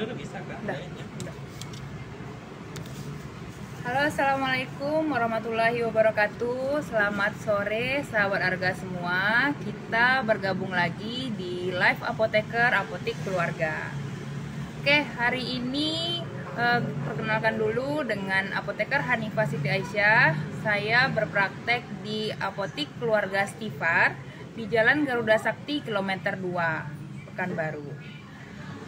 Udah bisa kan? Udah. Halo, assalamualaikum warahmatullahi wabarakatuh. Selamat sore sahabat Arga semua. Kita bergabung lagi di Live Apoteker Apotik Keluarga. Oke, hari ini perkenalkan dulu dengan Apoteker Hanifah Siti Aisyah. Saya berpraktek di Apotik Keluarga Stifar di Jalan Garuda Sakti kilometer 2, Pekanbaru.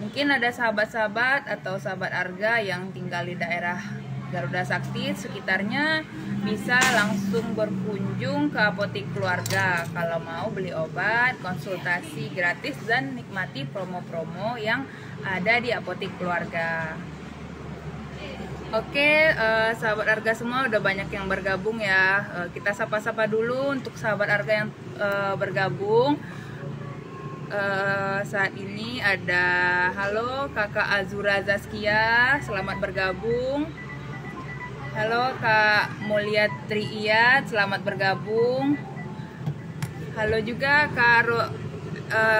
Mungkin ada sahabat-sahabat atau sahabat Arga yang tinggal di daerah Garuda Sakti sekitarnya, bisa langsung berkunjung ke Apotik Keluarga kalau mau beli obat, konsultasi gratis, dan nikmati promo-promo yang ada di Apotik Keluarga. Oke, sahabat Arga semua udah banyak yang bergabung ya. Kita sapa-sapa dulu untuk sahabat Arga yang bergabung. Saat ini ada halo Kakak Azura Zaskia, selamat bergabung. Halo Kak Mulia Triiyat, selamat bergabung. Halo juga Kak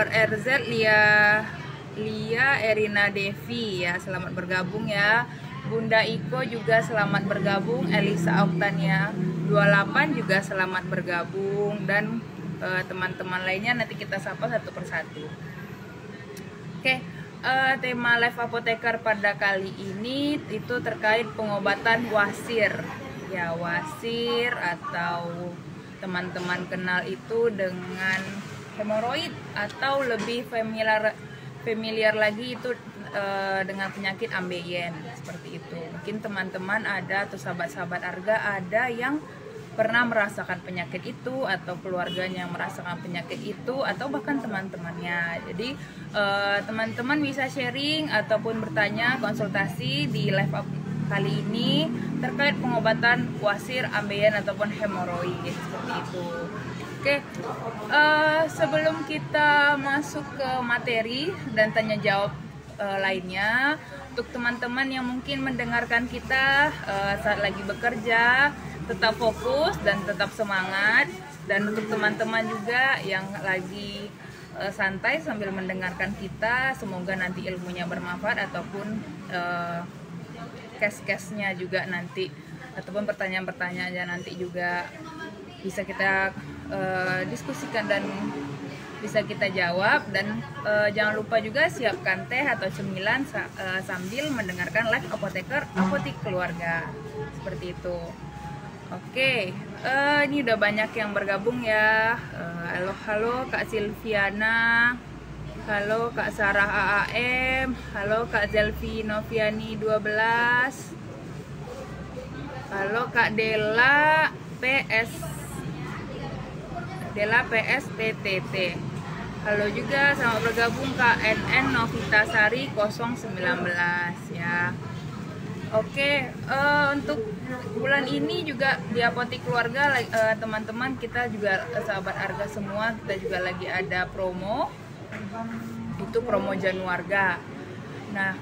RZ Lia Erina Devi ya, selamat bergabung ya. Bunda Iko juga selamat bergabung. Elisa Oktania 28 juga selamat bergabung, dan teman-teman lainnya nanti kita sapa satu persatu. Oke. Tema Live Apoteker pada kali ini itu terkait pengobatan wasir. Ya, wasir atau teman-teman kenal itu dengan hemoroid, atau lebih familiar lagi itu dengan penyakit ambeien, seperti itu. Mungkin teman-teman ada atau sahabat-sahabat Arga ada yang pernah merasakan penyakit itu, atau keluarganya yang merasakan penyakit itu, atau bahkan teman-temannya. Jadi teman-teman bisa sharing ataupun bertanya, konsultasi di live up kali ini terkait pengobatan wasir, ambeien ataupun hemoroid, seperti itu. Oke, sebelum kita masuk ke materi dan tanya jawab lainnya, untuk teman-teman yang mungkin mendengarkan kita saat lagi bekerja, tetap fokus dan tetap semangat. Dan untuk teman-teman juga yang lagi santai sambil mendengarkan kita, semoga nanti ilmunya bermanfaat, ataupun case-case-nya juga nanti, ataupun pertanyaan-pertanyaannya nanti juga bisa kita diskusikan dan bisa kita jawab. Dan jangan lupa juga siapkan teh atau cemilan sambil mendengarkan live Apoteker Apotik Keluarga, seperti itu. Oke, ini udah banyak yang bergabung ya. Halo Kak Silviana, halo Kak Sarah AAM, halo Kak Zelvi Noviani 12, halo Kak Dela PSTTT. Halo juga, selamat bergabung Kak NN Novitasari 019 ya. Oke, untuk bulan ini juga di Apotik Keluarga, teman-teman kita juga sahabat Arga semua, kita juga lagi ada promo, itu promo Januarga. Nah,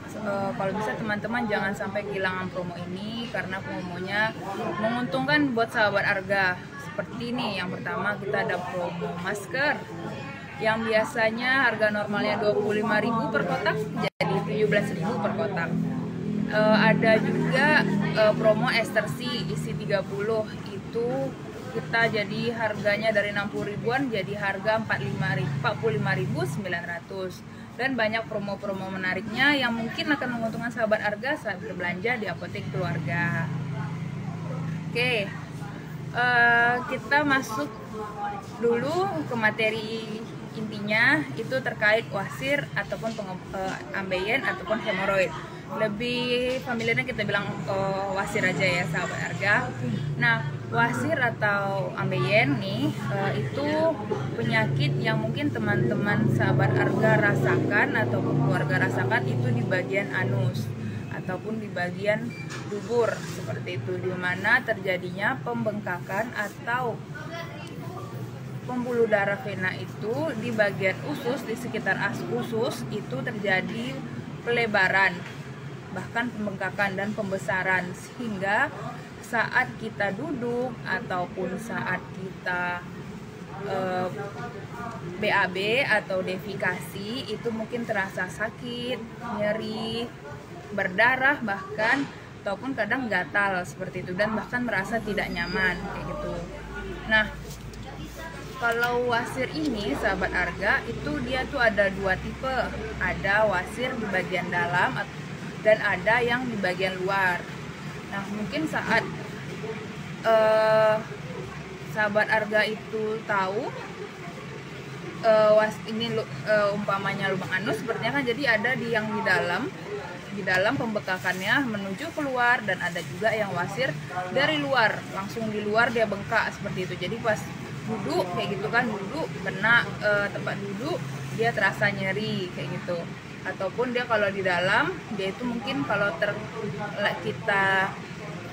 kalau bisa teman-teman jangan sampai kehilangan promo ini, karena promonya menguntungkan buat sahabat Arga. Seperti ini, yang pertama kita ada promo masker yang biasanya harga normalnya 25.000 per kotak jadi 17.000 per kotak. Ada juga promo Ester C isi 30, itu kita jadi harganya dari 60 ribuan jadi harga 45.900. Dan banyak promo-promo menariknya yang mungkin akan menguntungkan sahabat Arga saat berbelanja di Apotik Keluarga. Oke, kita masuk dulu ke materi intinya, itu terkait wasir ataupun ambeien ataupun hemoroid. Lebih familiarnya kita bilang wasir aja ya sahabat Arga. Nah, wasir atau ambeien nih itu penyakit yang mungkin teman-teman sahabat Arga rasakan ataupun keluarga rasakan, itu di bagian anus ataupun di bagian dubur, seperti itu, di mana terjadinya pembengkakan atau pembuluh darah vena itu di bagian usus, di sekitar usus itu terjadi pelebaran, bahkan pembengkakan dan pembesaran, sehingga saat kita duduk ataupun saat kita eh, BAB atau defikasi itu mungkin terasa sakit, nyeri, berdarah bahkan, ataupun kadang gatal seperti itu, dan bahkan merasa tidak nyaman kayak gitu. Nah, kalau wasir ini sahabat arga itu dia tuh ada dua tipe, ada wasir di bagian dalam dan ada yang di bagian luar. Nah, mungkin saat sahabat arga itu tahu ini umpamanya lubang anus sepertinya kan, jadi ada yang di dalam pembekakannya menuju keluar, dan ada juga yang wasir dari luar, langsung di luar dia bengkak seperti itu. Jadi pas duduk kayak gitu kan, duduk kena tempat duduk dia terasa nyeri kayak gitu. Ataupun dia kalau di dalam dia itu mungkin kalau kita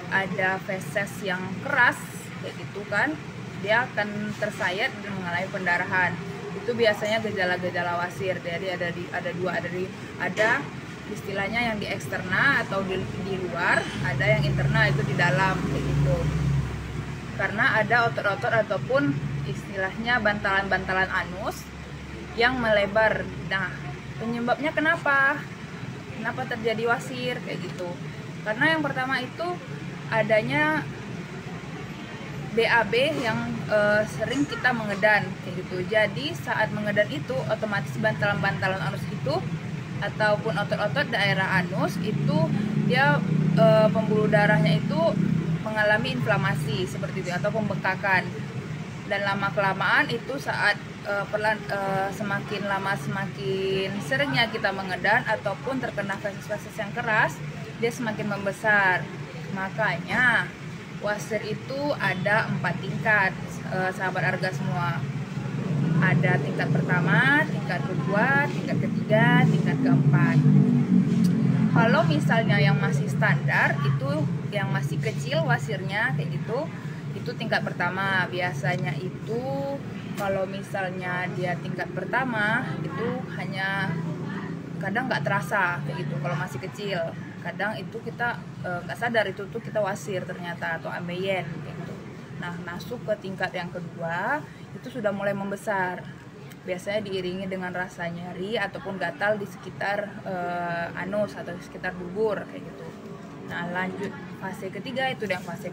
ada feses yang keras kayak gitu kan, dia akan tersayat dan mengalami pendarahan. Itu biasanya gejala-gejala wasir. Jadi ada istilahnya yang di eksterna atau di luar, ada yang interna itu di dalam kayak gitu. Karena ada otot-otot ataupun istilahnya bantalan-bantalan anus yang melebar. Nah, penyebabnya kenapa terjadi wasir kayak gitu? Karena yang pertama itu adanya BAB yang sering kita mengedan kayak gitu. Jadi saat mengedan itu otomatis bantalan-bantalan anus itu ataupun otot-otot daerah anus itu dia pembuluh darahnya itu mengalami inflamasi seperti itu atau pembengkakan. Dan lama kelamaan itu saat semakin lama semakin seringnya kita mengedan ataupun terkena feses-feses yang keras, dia semakin membesar. Makanya wasir itu ada 4 tingkat, sahabat arga semua. Ada tingkat pertama, tingkat kedua, tingkat ketiga, tingkat keempat. Kalau misalnya yang masih standar itu yang masih kecil wasirnya kayak gitu, itu tingkat pertama. Biasanya itu kalau misalnya dia tingkat pertama itu hanya kadang nggak terasa kayak gitu kalau masih kecil. Kadang itu kita nggak sadar itu tuh kita wasir ternyata atau ambeien gitu. Nah, masuk ke tingkat yang kedua itu sudah mulai membesar. Biasanya diiringi dengan rasa nyeri ataupun gatal di sekitar anus atau di sekitar dubur kayak gitu. Nah, lanjut fase ketiga itu yang fase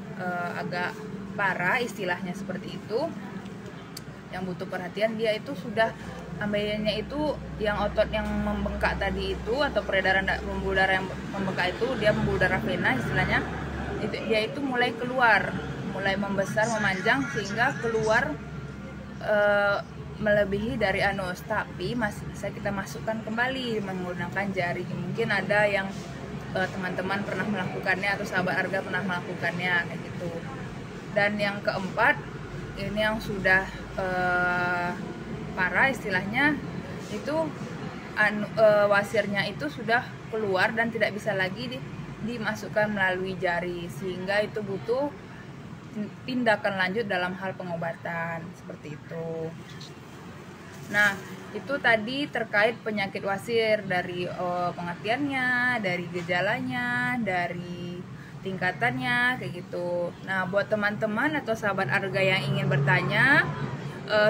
agak parah istilahnya seperti itu. Yang butuh perhatian, dia itu sudah ambeiennya itu yang otot yang membengkak tadi itu atau peredaran pembuluh darah yang membengkak itu, dia pembuluh darah vena istilahnya, dia itu mulai keluar, mulai membesar, memanjang sehingga keluar melebihi dari anus, tapi masih bisa kita masukkan kembali menggunakan jari. Mungkin ada yang teman-teman pernah melakukannya atau sahabat arga pernah melakukannya kayak gitu. Dan yang keempat ini yang sudah parah istilahnya, itu wasirnya itu sudah keluar dan tidak bisa lagi dimasukkan melalui jari, sehingga itu butuh tindakan lanjut dalam hal pengobatan seperti itu. Nah, itu tadi terkait penyakit wasir, dari pengertiannya, dari gejalanya, dari tingkatannya kayak gitu. Nah, buat teman-teman atau sahabat arga yang ingin bertanya,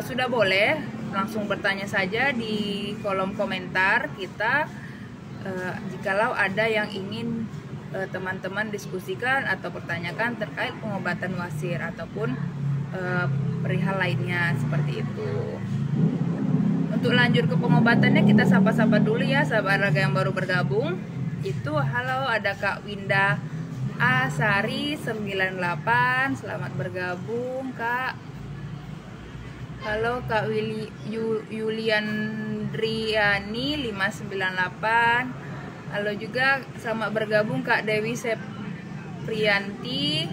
sudah boleh langsung bertanya saja di kolom komentar kita, jikalau ada yang ingin teman-teman diskusikan atau pertanyakan terkait pengobatan wasir ataupun perihal lainnya seperti itu. Untuk lanjut ke pengobatannya, kita sapa-sapa dulu ya sahabat arga yang baru bergabung. Itu halo, ada Kak Winda Asari 98, selamat bergabung Kak. Halo Kak Yuliandriani 598. Halo juga, selamat bergabung Kak Dewi Seprianti.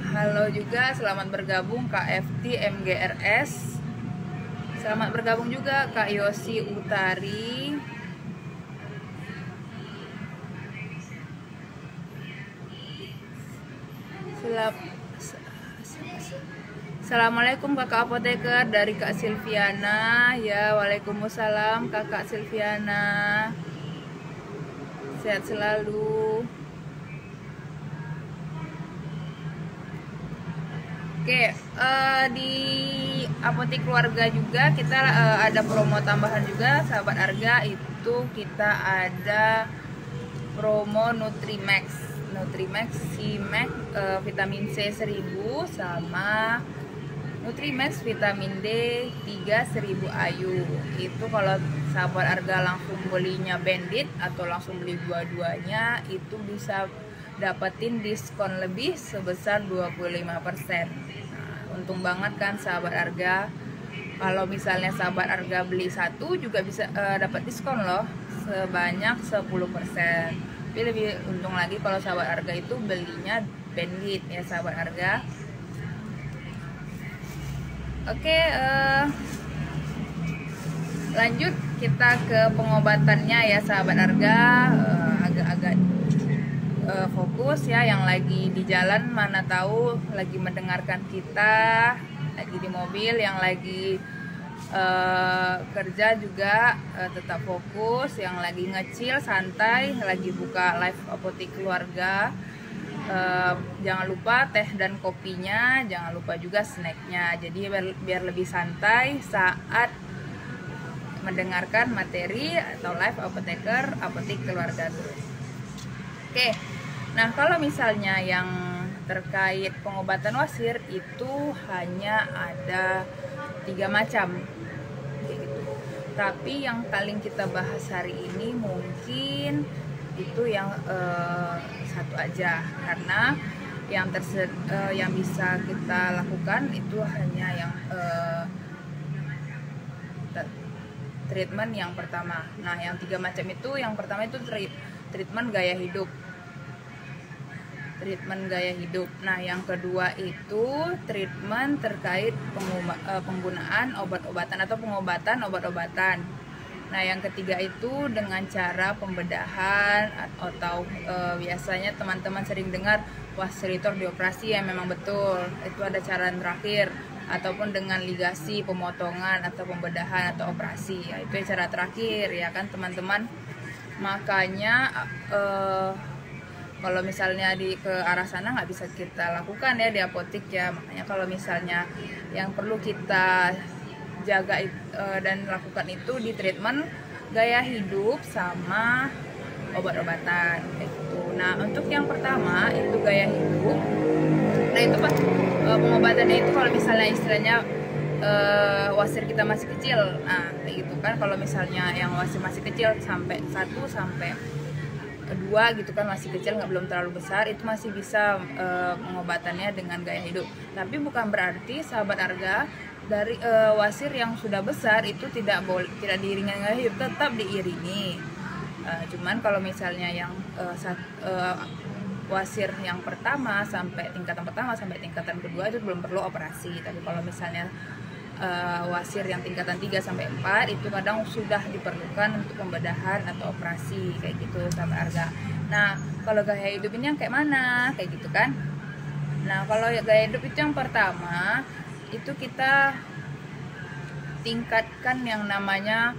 Halo juga, selamat bergabung Kak FT MGRS. Selamat bergabung juga Kak Yosi Utari. Assalamualaikum Kakak Apoteker dari Kak Silviana. Ya, waalaikumsalam Kakak Silviana. Sehat selalu. Oke, di apotek keluarga juga kita ada promo tambahan juga, sahabat harga. Itu kita ada promo Nutrimax C-Max vitamin C 1000 sama Nutrimax vitamin D 3 1000 IU. Itu kalau sahabat harga langsung belinya bandit atau langsung beli dua-duanya, itu bisa dapetin diskon lebih sebesar 25%. Nah, untung banget kan sahabat harga. Kalau misalnya sahabat harga beli satu juga bisa dapat diskon loh sebanyak 10%. Tapi lebih untung lagi kalau sahabat harga itu belinya bandit ya sahabat harga. Oke, lanjut kita ke pengobatannya ya sahabat harga. Agak-agak fokus ya, yang lagi di jalan mana tahu lagi mendengarkan kita, lagi di mobil, yang lagi kerja juga tetap fokus, yang lagi ngecil santai, lagi buka live apotek keluarga, jangan lupa teh dan kopinya, jangan lupa juga snacknya, jadi biar lebih santai saat mendengarkan materi atau live apoteker apotek keluarga terus. Oke, nah kalau misalnya yang terkait pengobatan wasir itu hanya ada 3 macam gitu. Tapi yang paling kita bahas hari ini mungkin itu yang satu aja, karena yang bisa kita lakukan itu hanya yang treatment yang pertama. Nah, yang 3 macam itu, yang pertama itu treatment gaya hidup. Nah, yang kedua itu treatment terkait penggunaan obat-obatan atau pengobatan obat-obatan. Nah, yang ketiga itu dengan cara pembedahan atau biasanya teman-teman sering dengar wasiritor dioperasi, ya memang betul. Itu ada cara terakhir, ataupun dengan ligasi, pemotongan atau pembedahan atau operasi. Ya, itu cara terakhir ya kan teman-teman. Makanya kalau misalnya ke arah sana nggak bisa kita lakukan ya di apotek ya. Makanya kalau misalnya yang perlu kita jaga dan lakukan itu di treatment gaya hidup sama obat-obatan gitu. Nah, untuk yang pertama itu gaya hidup. Nah, itu pas pengobatannya itu kalau misalnya istilahnya wasir kita masih kecil. Nah, kayak gitu kan, kalau misalnya yang wasir masih kecil sampai 1 sampai 2 gitu kan, masih kecil, nggak belum terlalu besar, itu masih bisa pengobatannya dengan gaya hidup. Tapi bukan berarti sahabat harga dari wasir yang sudah besar itu tidak diiringi gaya hidup, tetap diiringi. Cuman kalau misalnya yang wasir yang pertama sampai tingkatan pertama sampai tingkatan kedua itu belum perlu operasi. Tapi kalau misalnya wasir yang tingkatan 3 sampai 4 itu kadang sudah diperlukan untuk pembedahan atau operasi kayak gitu sahabat harga. Nah, kalau gaya hidup ini yang kayak mana? Kayak gitu kan. Nah, kalau gaya hidup itu yang pertama itu kita tingkatkan yang namanya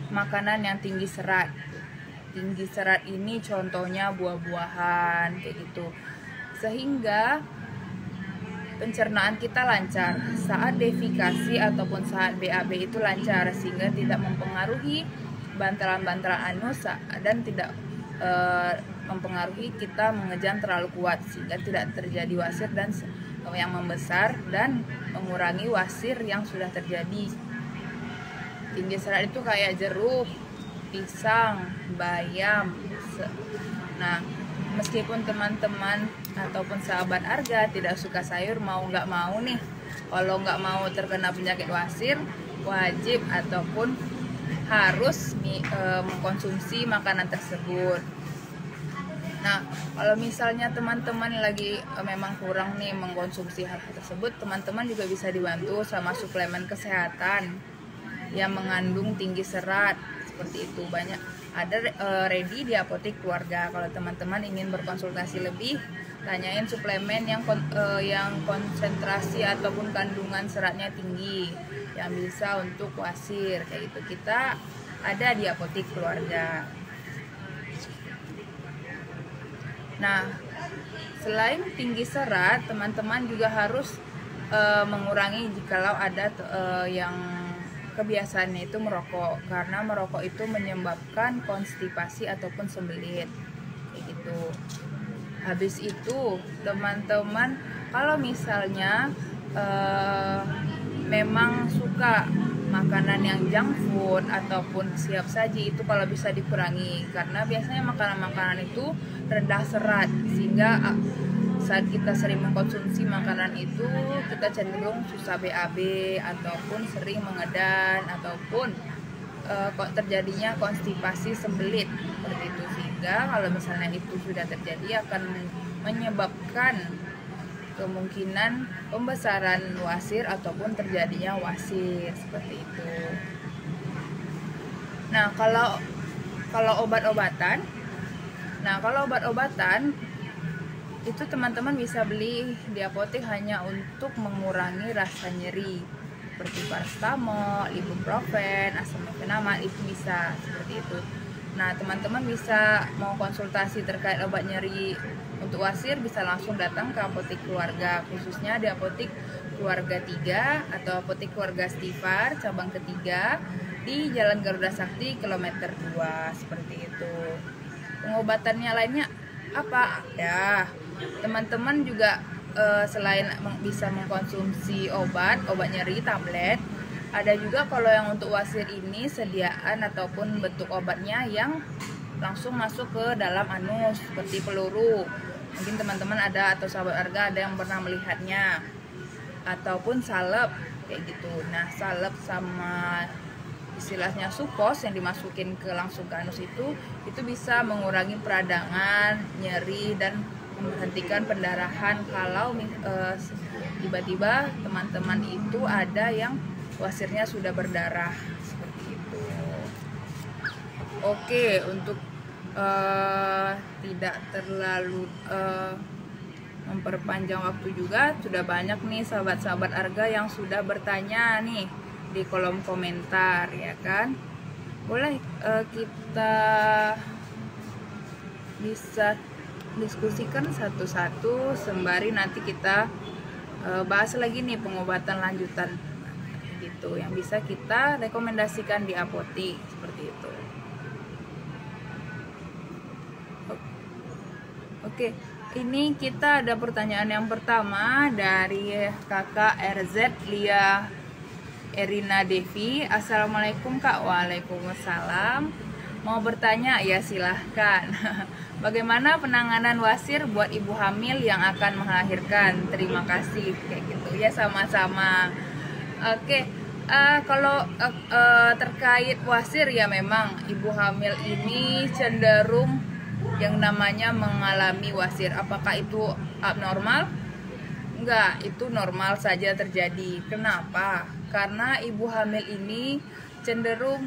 makanan yang tinggi serat. Tinggi serat ini contohnya buah-buahan kayak gitu, sehingga pencernaan kita lancar saat defekasi ataupun saat BAB itu lancar, sehingga tidak mempengaruhi bantalan-bantalan anus dan tidak mempengaruhi kita mengejang terlalu kuat, sehingga tidak terjadi wasir dan yang membesar dan mengurangi wasir yang sudah terjadi. Tinggi serat itu kayak jeruk, pisang, bayam. Nah, meskipun teman-teman ataupun sahabat harga tidak suka sayur, mau nggak mau nih, kalau nggak mau terkena penyakit wasir, wajib ataupun harus mengkonsumsi makanan tersebut. Nah, kalau misalnya teman-teman lagi memang kurang nih mengkonsumsi hal tersebut, teman-teman juga bisa dibantu sama suplemen kesehatan yang mengandung tinggi serat seperti itu. Banyak ada ready di apotek keluarga. Kalau teman-teman ingin berkonsultasi lebih, tanyain suplemen yang konsentrasi ataupun kandungan seratnya tinggi yang bisa untuk wasir kayak gitu. Kita ada di apotek keluarga. Nah, selain tinggi serat, teman-teman juga harus mengurangi jikalau ada yang kebiasaannya itu merokok, karena merokok itu menyebabkan konstipasi ataupun sembelit kayak gitu. Habis itu teman-teman kalau misalnya memang suka makanan yang junk food ataupun siap saji, itu kalau bisa dikurangi, karena biasanya makanan-makanan itu rendah serat, sehingga saat kita sering mengkonsumsi makanan itu kita cenderung susah BAB ataupun sering mengedan ataupun kok terjadinya konstipasi sembelit seperti itu, sehingga kalau misalnya itu sudah terjadi akan menyebabkan kemungkinan pembesaran wasir ataupun terjadinya wasir seperti itu. Nah, kalau obat-obatan, itu teman-teman bisa beli di apotek hanya untuk mengurangi rasa nyeri seperti paracetamol, ibuprofen, asam mefenamat, itu bisa seperti itu. Nah, teman-teman bisa mau konsultasi terkait obat nyeri untuk wasir bisa langsung datang ke apotek keluarga, khususnya di apotek keluarga 3 atau apotek keluarga Stifar cabang ketiga di Jalan Garuda Sakti kilometer 2 seperti itu. Pengobatannya lainnya apa? Ya, teman-teman juga selain bisa mengkonsumsi obat nyeri tablet, ada juga kalau yang untuk wasir ini sediaan ataupun bentuk obatnya yang langsung masuk ke dalam anus seperti peluru. Mungkin teman-teman ada atau sahabat harga ada yang pernah melihatnya, ataupun salep kayak gitu. Nah, salep sama istilahnya supos yang dimasukin langsung ke anus itu bisa mengurangi peradangan, nyeri, dan menghentikan pendarahan kalau tiba-tiba teman-teman itu ada yang wasirnya sudah berdarah seperti itu. Oke, untuk tidak terlalu memperpanjang waktu juga, sudah banyak nih sahabat-sahabat harga yang sudah bertanya nih di kolom komentar, ya kan? Boleh kita bisa diskusikan satu-satu sembari nanti kita bahas lagi nih pengobatan lanjutan gitu yang bisa kita rekomendasikan di apotek seperti itu. Oke, ini kita ada pertanyaan yang pertama dari kakak RZ Lia Erina Devi. Assalamualaikum Kak. Waalaikumsalam. Mau bertanya? Ya silahkan. Bagaimana penanganan wasir buat ibu hamil yang akan melahirkan? Terima kasih. Kayak gitu ya, sama-sama. Oke, kalau terkait wasir ya, memang ibu hamil ini cenderung yang namanya mengalami wasir. Apakah itu abnormal? Enggak, itu normal saja terjadi. Kenapa? Karena ibu hamil ini cenderung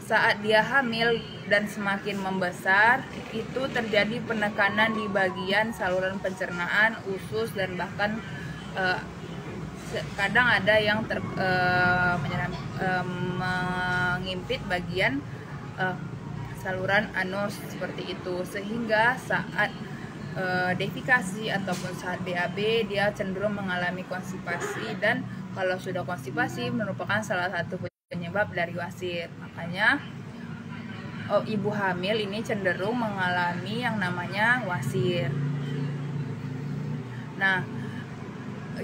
saat dia hamil dan semakin membesar itu terjadi penekanan di bagian saluran pencernaan, usus, dan bahkan kadang ada yang mengimpit bagian saluran anus seperti itu, sehingga saat defekasi ataupun saat BAB dia cenderung mengalami konstipasi, dan kalau sudah konstipasi merupakan salah satu penyebab dari wasir. Makanya ibu hamil ini cenderung mengalami yang namanya wasir. Nah,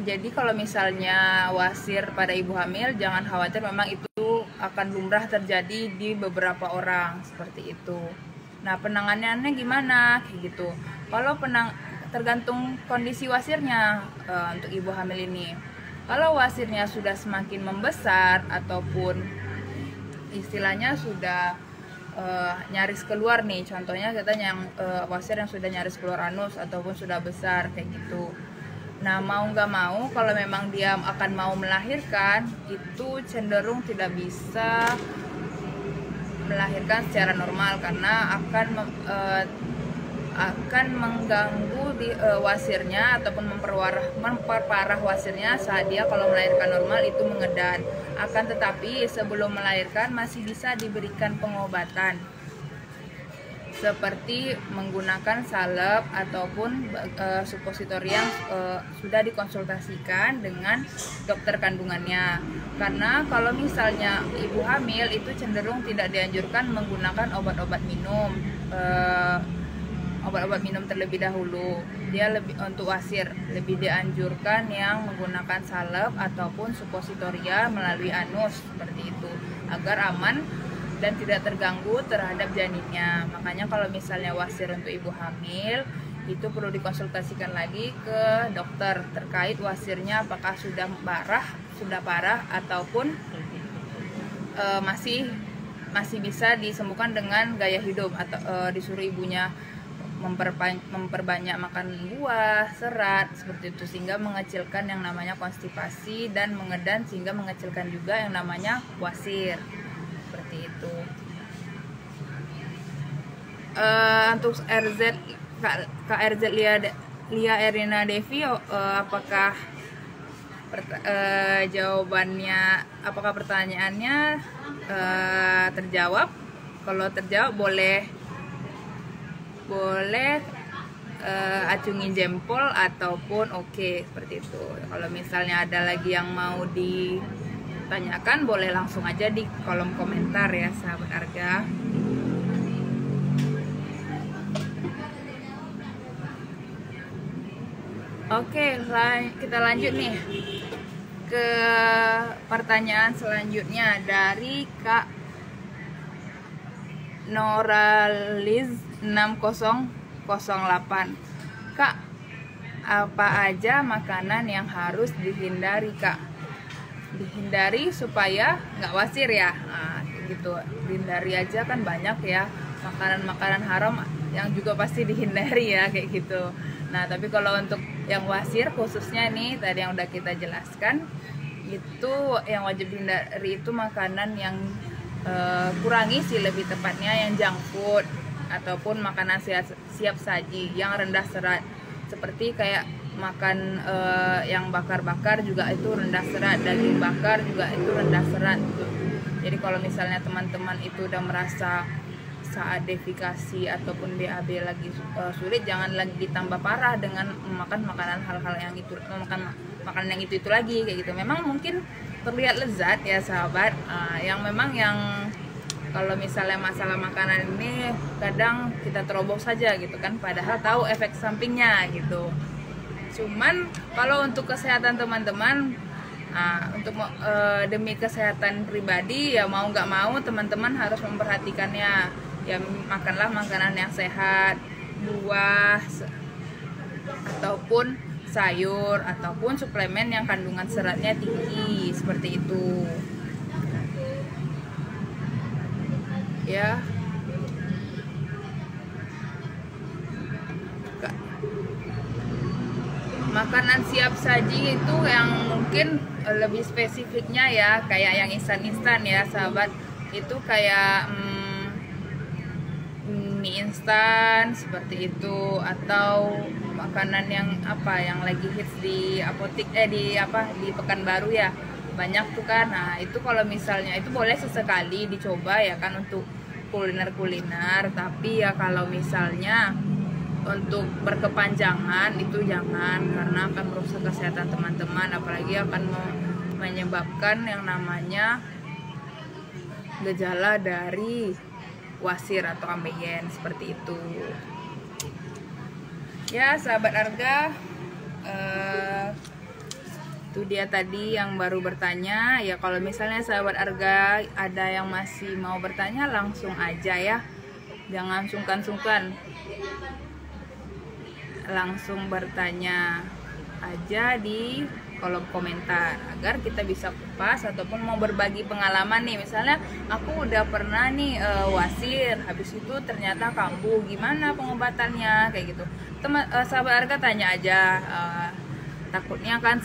jadi kalau misalnya wasir pada ibu hamil, jangan khawatir, memang itu akan lumrah terjadi di beberapa orang seperti itu. Nah, penanganannya gimana? Kayak gitu. Kalau tergantung kondisi wasirnya untuk ibu hamil ini. Kalau wasirnya sudah semakin membesar ataupun istilahnya sudah nyaris keluar nih, contohnya kita yang wasir yang sudah nyaris keluar anus ataupun sudah besar kayak gitu. Nah, mau nggak mau kalau memang dia akan mau melahirkan, itu cenderung tidak bisa melahirkan secara normal karena akan mengganggu di wasirnya ataupun memperparah wasirnya saat dia kalau melahirkan normal itu mengedan. Akan tetapi sebelum melahirkan masih bisa diberikan pengobatan. seperti menggunakan salep ataupun supositori yang sudah dikonsultasikan dengan dokter kandungannya. Karena kalau misalnya ibu hamil itu cenderung tidak dianjurkan menggunakan obat-obat minum, terlebih dahulu. Dia lebih untuk wasir lebih dianjurkan yang menggunakan salep ataupun supositoria melalui anus seperti itu, agar aman dan tidak terganggu terhadap janinnya. Makanya kalau misalnya wasir untuk ibu hamil itu perlu dikonsultasikan lagi ke dokter terkait wasirnya apakah sudah parah ataupun masih bisa disembuhkan dengan gaya hidup, atau disuruh ibunya memperbanyak makan buah, serat seperti itu, sehingga mengecilkan yang namanya konstipasi dan mengedan, sehingga mengecilkan juga yang namanya wasir seperti itu. Untuk KRZ Lia Erina Devi, apakah apakah pertanyaannya terjawab? Kalau terjawab boleh acungin jempol ataupun oke, seperti itu. Kalau misalnya ada lagi yang mau ditanyakan, boleh langsung aja di kolom komentar ya sahabat Arga. Oke, kita lanjut nih ke pertanyaan selanjutnya dari Kak Noraliz 6008. Kak, apa aja makanan yang harus dihindari, Kak? Dihindari supaya nggak wasir ya, nah, gitu. Dihindari aja kan banyak ya makanan-makanan haram yang juga pasti dihindari ya, kayak gitu. Nah, tapi kalau untuk yang wasir khususnya nih tadi yang udah kita jelaskan, itu yang wajib dihindari itu makanan yang kurangi sih lebih tepatnya yang junk food ataupun makanan siap saji yang rendah serat, seperti kayak makan yang bakar-bakar juga itu rendah serat, daging bakar juga itu rendah serat gitu. Jadi kalau misalnya teman-teman itu udah merasa saat defekasi ataupun BAB lagi sulit, jangan lagi ditambah parah dengan makan makanan hal-hal yang itu, makan makanan yang itu lagi kayak gitu. Memang mungkin terlihat lezat ya sahabat, yang memang yang kalau misalnya masalah makanan ini kadang kita terobos saja gitu kan, padahal tahu efek sampingnya gitu. Cuman kalau untuk kesehatan teman-teman, untuk demi kesehatan pribadi ya mau nggak mau teman-teman harus memperhatikannya. Ya makanlah makanan yang sehat, buah ataupun sayur ataupun suplemen yang kandungan seratnya tinggi seperti itu. Ya. Makanan siap saji itu yang mungkin lebih spesifiknya ya, kayak yang instan-instan ya sahabat. Itu kayak mie instan seperti itu, atau makanan yang yang lagi hits di apotik di Pekanbaru ya, banyak tuh kan. Nah itu kalau misalnya itu boleh sesekali dicoba ya kan untuk kuliner, tapi ya kalau misalnya untuk berkepanjangan itu jangan, karena akan merusak kesehatan teman-teman, apalagi akan menyebabkan yang namanya gejala dari wasir atau ambeien seperti itu. Ya sahabat Arga, itu dia tadi yang baru bertanya ya. Kalau misalnya sahabat Arga ada yang masih mau bertanya, langsung aja ya, jangan sungkan-sungkan, langsung bertanya aja di kolom komentar agar kita bisa kupas, ataupun mau berbagi pengalaman nih, misalnya aku udah pernah nih wasir, habis itu ternyata kambuh, gimana pengobatannya kayak gitu. Sahabat Arga tanya aja, takutnya kan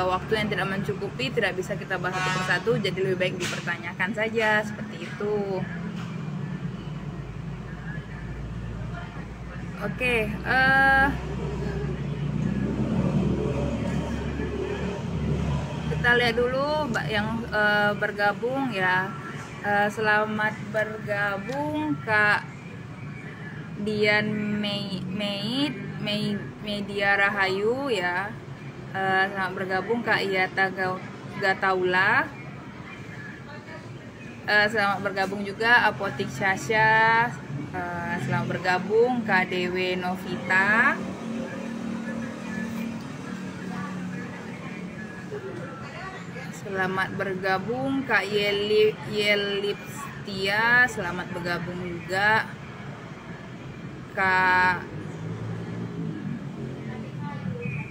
waktu yang tidak mencukupi tidak bisa kita bahas satu persatu, jadi lebih baik dipertanyakan saja seperti itu. Oke, kita lihat dulu yang bergabung ya. Selamat bergabung Kak Dian Media Rahayu ya, selamat bergabung. Kak Iyata Gataula, selamat bergabung juga. Apotik Syasha, selamat bergabung. Kak Dewi Novita, selamat bergabung. Kak Yelipstia, selamat bergabung juga. Kak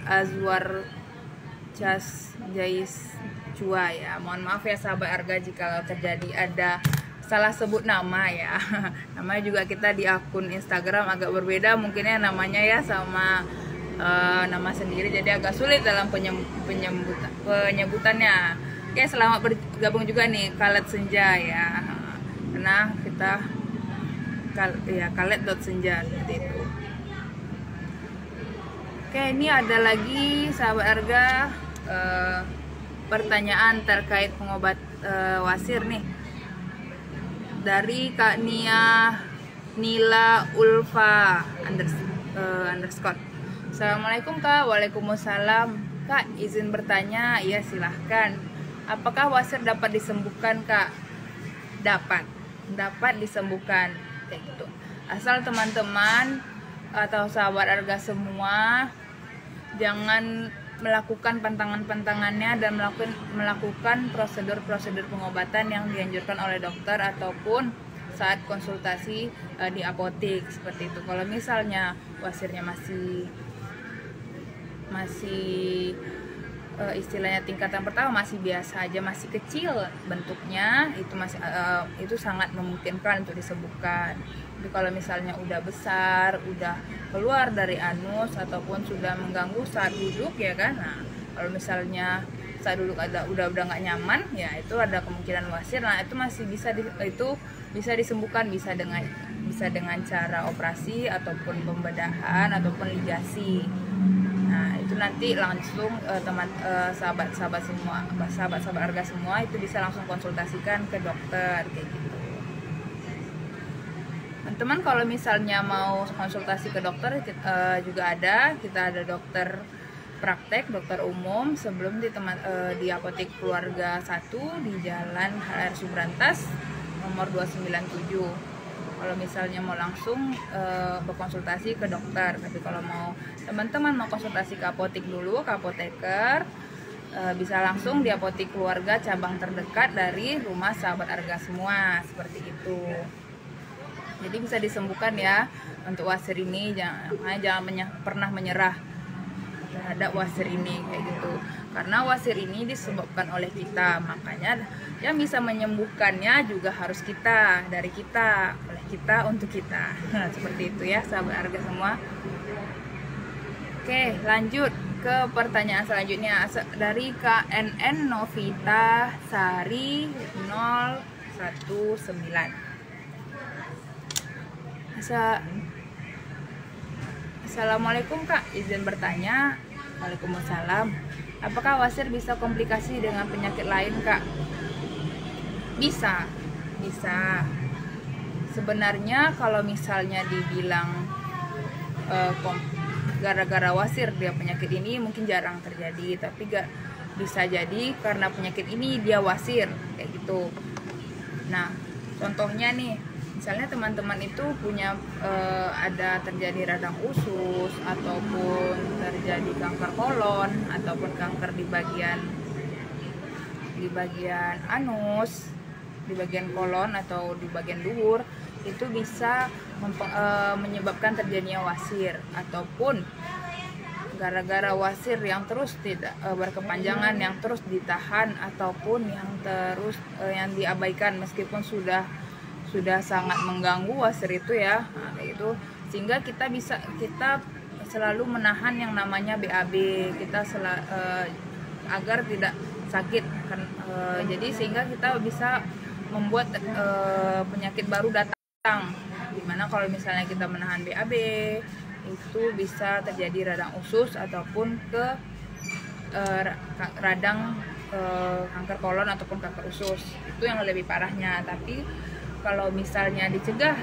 Azwar Cas Jais Cua ya, mohon maaf ya sahabat Arga jika terjadi ada salah sebut nama ya. Namanya juga kita di akun Instagram agak berbeda mungkinnya namanya ya sama nama sendiri, jadi agak sulit dalam penyebutannya. Oke, selamat bergabung juga nih Kalet Senja ya, karena kita Kalet.senja seperti itu. Oke, ini ada lagi sahabat Arga pertanyaan terkait pengobat wasir nih dari Kak Nila Ulfa underscore. Assalamualaikum Kak. Waalaikumsalam Kak, izin bertanya. Ya silahkan. Apakah wasir dapat disembuhkan Kak? Dapat disembuhkan kayak gitu, asal teman-teman atau sahabat Arga semua jangan melakukan pantangan-pantangannya dan melakukan prosedur-prosedur pengobatan yang dianjurkan oleh dokter ataupun saat konsultasi di apotek seperti itu. Kalau misalnya wasirnya masih istilahnya tingkatan pertama, masih biasa aja, masih kecil bentuknya, itu sangat memungkinkan untuk disembuhkan. Tapi kalau misalnya udah besar, udah keluar dari anus ataupun sudah mengganggu saat duduk ya kan, nah kalau misalnya saat duduk udah nggak nyaman ya, itu ada kemungkinan wasir. Nah itu masih bisa disembuhkan, bisa dengan cara operasi ataupun pembedahan ataupun ligasi. Nah itu nanti langsung sahabat-sahabat Arga semua itu bisa langsung konsultasikan ke dokter kayak gitu. Teman-teman kalau misalnya mau konsultasi ke dokter juga kita ada dokter praktek, dokter umum sebelum di Apotek Keluarga 1 di Jalan HR Subrantas nomor 297. Kalau misalnya mau langsung berkonsultasi ke dokter, tapi kalau teman-teman mau konsultasi ke apotek dulu, ke apoteker, bisa langsung di Apotek Keluarga cabang terdekat dari rumah sahabat Arga semua seperti itu. Jadi bisa disembuhkan ya untuk wasir ini, jangan pernah menyerah terhadap wasir ini kayak gitu, karena wasir ini disebabkan oleh kita, makanya yang bisa menyembuhkannya juga harus dari kita, oleh kita untuk kita. Nah, seperti itu ya sahabat Arga semua. Oke, lanjut ke pertanyaan selanjutnya dari KNN Novita Sari 019. Assalamualaikum Kak, izin bertanya. Waalaikumsalam. Apakah wasir bisa komplikasi dengan penyakit lain Kak? Bisa. Sebenarnya kalau misalnya dibilang gara-gara wasir dia penyakit ini mungkin jarang terjadi, tapi bisa jadi karena penyakit ini dia wasir kayak gitu. Nah contohnya nih, misalnya teman-teman itu punya ada terjadi radang usus ataupun terjadi kanker kolon ataupun kanker di bagian anus, di bagian kolon atau di bagian duhur, itu bisa menyebabkan terjadinya wasir, ataupun gara-gara wasir yang terus tidak berkepanjangan, yang terus ditahan ataupun yang diabaikan meskipun sudah sangat mengganggu wasir itu ya. Nah, itu sehingga kita selalu menahan yang namanya BAB kita agar tidak sakit kan, jadi sehingga kita bisa membuat penyakit baru datang, dimana kalau misalnya kita menahan BAB itu bisa terjadi radang usus ataupun ke radang kanker kolon ataupun kanker usus, itu yang lebih parahnya. Tapi kalau misalnya dicegah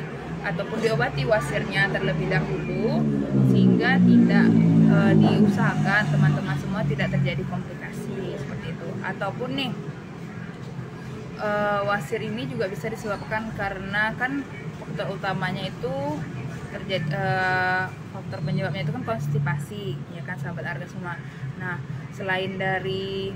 ataupun diobati wasirnya terlebih dahulu, sehingga tidak diusahakan teman-teman semua tidak terjadi komplikasi seperti itu. Ataupun nih wasir ini juga bisa disebabkan karena kan faktor utamanya itu terjadi faktor penyebabnya itu kan konstipasi, ya kan sahabat Arga semua. Nah, selain dari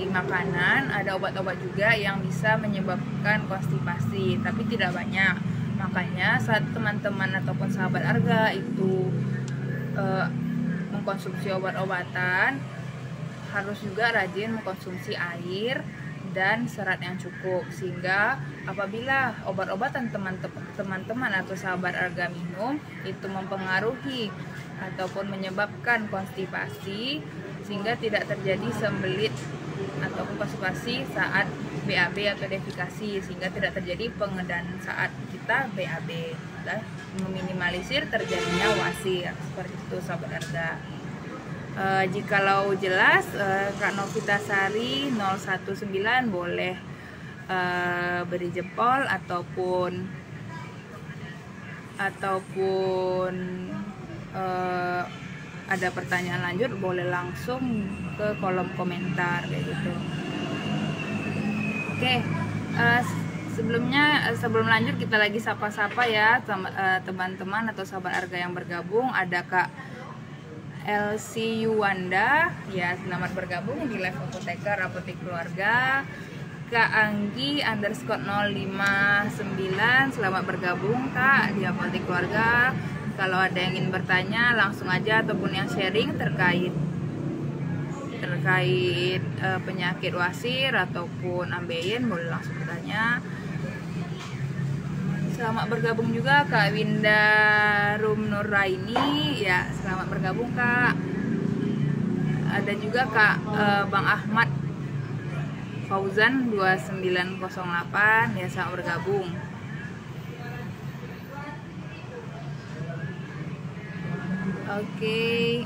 makanan, ada obat-obat juga yang bisa menyebabkan konstipasi, tapi tidak banyak. Makanya saat teman-teman ataupun sahabat Arga itu mengkonsumsi obat-obatan, harus juga rajin mengkonsumsi air dan serat yang cukup, sehingga apabila obat-obatan teman-teman atau sahabat Arga minum itu mempengaruhi ataupun menyebabkan konstipasi, sehingga tidak terjadi sembelit ataupun konstipasi saat BAB atau defekasi, sehingga tidak terjadi pengedan saat kita BAB, dan meminimalisir terjadinya wasir. Seperti itu sahabat Arga. Jikalau jelas, Kak Novitasari 019 boleh beri jempol ataupun ada pertanyaan lanjut, boleh langsung ke kolom komentar kayak gitu. Oke, sebelum lanjut kita lagi sapa-sapa ya teman-teman atau sahabat Arga yang bergabung. Ada Kak LC Yuwanda, ya, selamat bergabung di live apoteker apotek keluarga. Kak Anggi _059, selamat bergabung Kak di apotek keluarga. Kalau ada yang ingin bertanya langsung aja, ataupun yang sharing terkait penyakit wasir ataupun ambeien, boleh langsung bertanya. Selamat bergabung juga Kak Winda Rumnuraini, ya, selamat bergabung Kak. Ada juga Kak Bang Ahmad Fauzan 2908, ya, selamat bergabung. Oke.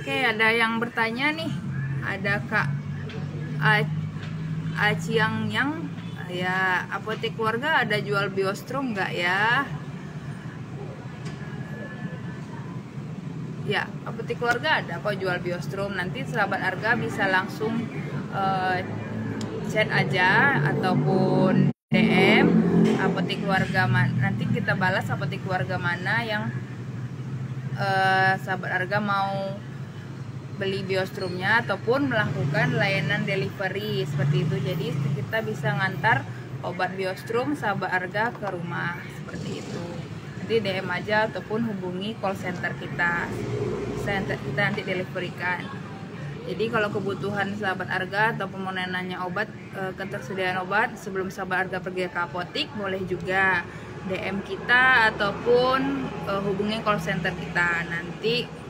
Oke, ada yang bertanya nih. Ada Kak Aciang yang, ya, apotek keluarga ada jual biostrum nggak ya? Ya, apotek keluarga ada kok jual biostrum. Nanti sahabat Arga bisa langsung chat aja ataupun DM apotek keluarga, nanti kita balas apotek keluarga mana yang sahabat Arga mau beli biostrumnya ataupun melakukan layanan delivery seperti itu. Jadi kita bisa ngantar obat biostrum sahabat Arga ke rumah seperti itu. Nanti DM aja ataupun hubungi call center kita nanti deliverikan. Jadi kalau kebutuhan sahabat Arga ataupun mau nanya obat, ketersediaan obat sebelum sahabat Arga pergi ke apotik, boleh juga DM kita ataupun hubungi call center kita. Nanti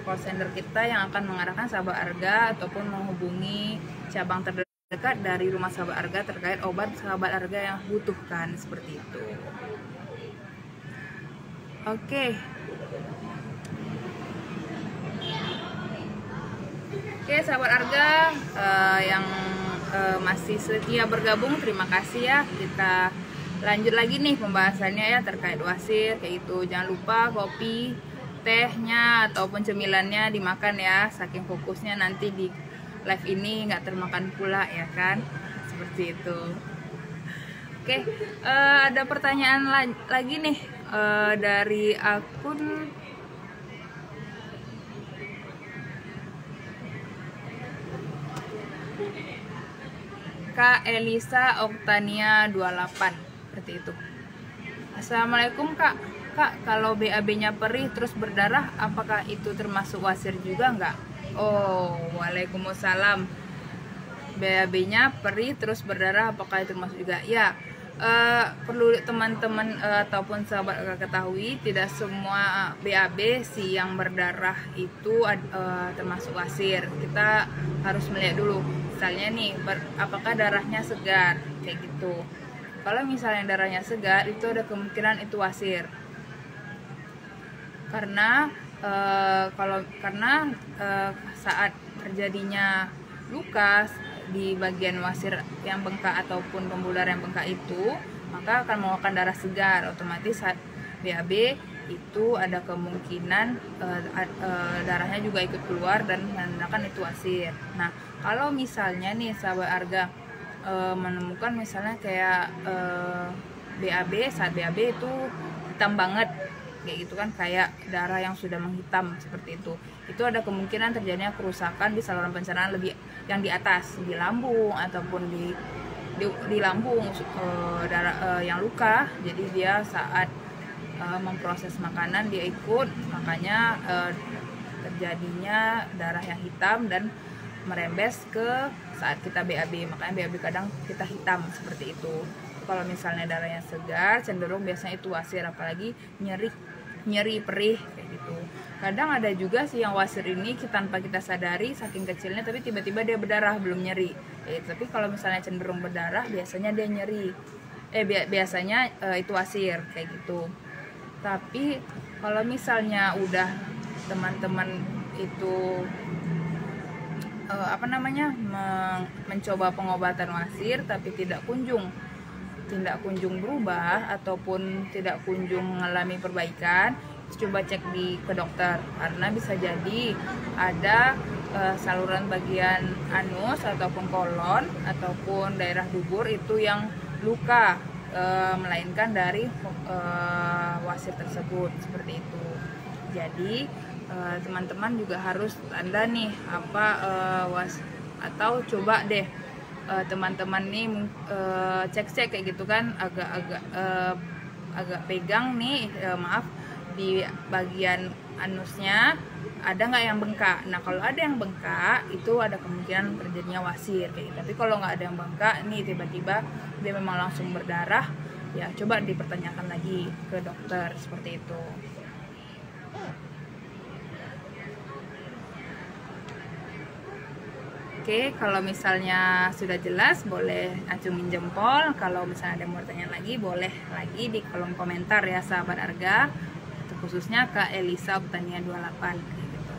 call center kita yang akan mengarahkan sahabat Arga ataupun menghubungi cabang terdekat dari rumah sahabat Arga terkait obat sahabat Arga yang butuhkan, seperti itu. Oke, sahabat Arga yang masih setia bergabung, terima kasih ya. Kita lanjut lagi nih pembahasannya ya terkait wasir kayak gitu. Jangan lupa kopi, tehnya ataupun cemilannya dimakan ya, saking fokusnya nanti di live ini nggak termakan pula, ya kan, seperti itu. Oke, ada pertanyaan lagi nih dari akun Kak Elisa Oktania 28, seperti itu. Assalamualaikum Kak. Kak, kalau BAB-nya perih terus berdarah, apakah itu termasuk wasir juga nggak? Oh, waalaikumsalam. BAB-nya perih terus berdarah, apakah itu termasuk juga? Ya, perlu teman-teman ataupun sahabat ketahui, tidak semua BAB sih yang berdarah itu termasuk wasir. Kita harus melihat dulu, misalnya nih, apakah darahnya segar, kayak gitu. Kalau misalnya darahnya segar, itu ada kemungkinan itu wasir. karena saat terjadinya luka di bagian wasir yang bengkak ataupun pembuluh darah yang bengkak itu, maka akan mengeluarkan darah segar. Otomatis saat BAB itu ada kemungkinan darahnya juga ikut keluar dan menandakan itu wasir. Nah, kalau misalnya nih sahabat Arga menemukan misalnya kayak BAB, saat BAB itu hitam banget kayak gitu kan, kayak darah yang sudah menghitam seperti itu ada kemungkinan terjadinya kerusakan di saluran pencernaan lebih yang di atas, di lambung ataupun di lambung darah yang luka. Jadi dia saat memproses makanan dia ikut, makanya terjadinya darah yang hitam dan merembes ke saat kita BAB. Makanya BAB kadang kita hitam seperti itu. Kalau misalnya darahnya segar, cenderung biasanya itu wasir, apalagi nyeri perih kayak gitu. Kadang ada juga sih yang wasir ini tanpa kita sadari saking kecilnya, tapi tiba-tiba dia berdarah belum nyeri. Tapi kalau misalnya cenderung berdarah, biasanya dia nyeri. Biasanya itu wasir kayak gitu. Tapi kalau misalnya udah teman-teman itu mencoba pengobatan wasir tapi tidak kunjung berubah ataupun tidak kunjung mengalami perbaikan, coba cek ke dokter, karena bisa jadi ada saluran bagian anus ataupun kolon ataupun daerah dubur itu yang luka, melainkan dari wasir tersebut seperti itu. Jadi teman-teman juga harus tanda nih atau coba deh teman-teman nih cek kayak gitu kan, agak pegang nih di bagian anusnya ada nggak yang bengkak. Nah, kalau ada yang bengkak itu ada kemungkinan terjadinya wasir kayak gitu. Tapi kalau nggak ada yang bengkak nih, tiba-tiba dia memang langsung berdarah, ya coba dipertanyakan lagi ke dokter seperti itu. Oke, kalau misalnya sudah jelas boleh acungin jempol. Kalau misalnya ada yang mau tanya lagi, boleh lagi di kolom komentar ya sahabat Arga. Khususnya Kak Elisa Butania 28 gitu.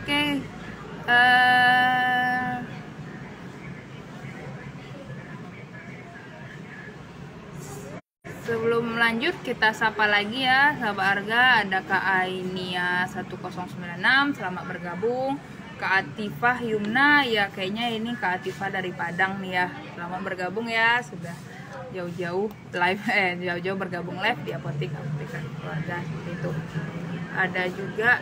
Oke. Sebelum lanjut kita sapa lagi ya sahabat Arga. Ada Kak Ainia 1096, selamat bergabung. Kak Atifah Yumna, ya kayaknya ini Kak Atifah dari Padang nih ya. Selamat bergabung ya, sudah jauh-jauh live jauh-jauh bergabung live di apotek keluarga seperti itu. Ada juga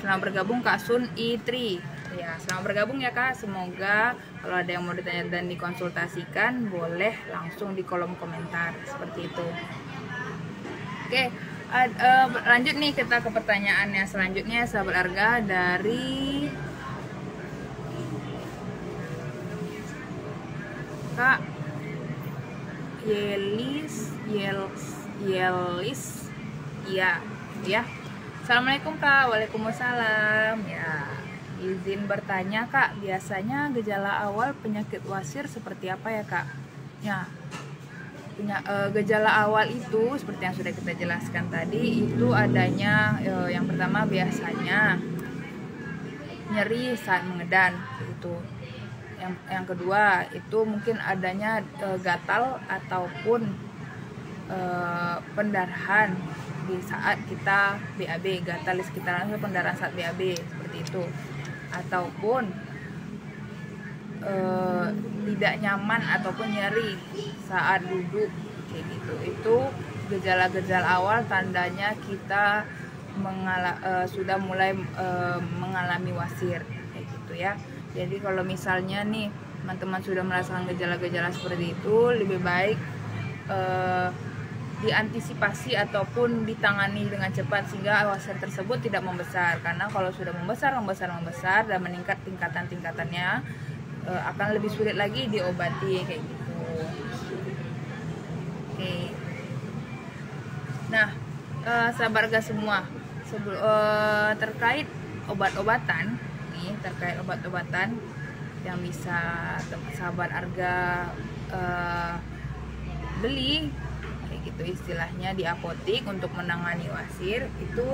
selamat bergabung Kak Sun Itri. Ya, selamat bergabung ya Kak. Semoga kalau ada yang mau ditanya dan dikonsultasikan, boleh langsung di kolom komentar seperti itu. Oke, lanjut nih kita ke pertanyaannya selanjutnya sahabat Arga dari Kak Yelis ya. Assalamualaikum Kak. Waalaikumsalam ya. Izin bertanya Kak, biasanya gejala awal penyakit wasir seperti apa ya Kak? Ya, gejala awal itu seperti yang sudah kita jelaskan tadi, itu adanya yang pertama biasanya nyeri saat mengedan itu. Yang kedua itu mungkin adanya gatal ataupun pendarahan di saat kita BAB, gatal di sekitar pendarahan saat BAB seperti itu. Ataupun tidak nyaman ataupun nyeri saat duduk kayak gitu. Itu gejala-gejala awal tandanya kita sudah mulai mengalami wasir kayak gitu ya. Jadi kalau misalnya nih teman-teman sudah merasakan gejala-gejala seperti itu, lebih baik diantisipasi ataupun ditangani dengan cepat sehingga wasir tersebut tidak membesar. Karena kalau sudah membesar dan meningkat tingkatannya akan lebih sulit lagi diobati kayak gitu. Oke. Nah, sahabat Arga semua, terkait obat-obatan nih, terkait obat-obatan yang bisa sahabat Arga beli kayak gitu istilahnya di apotik untuk menangani wasir itu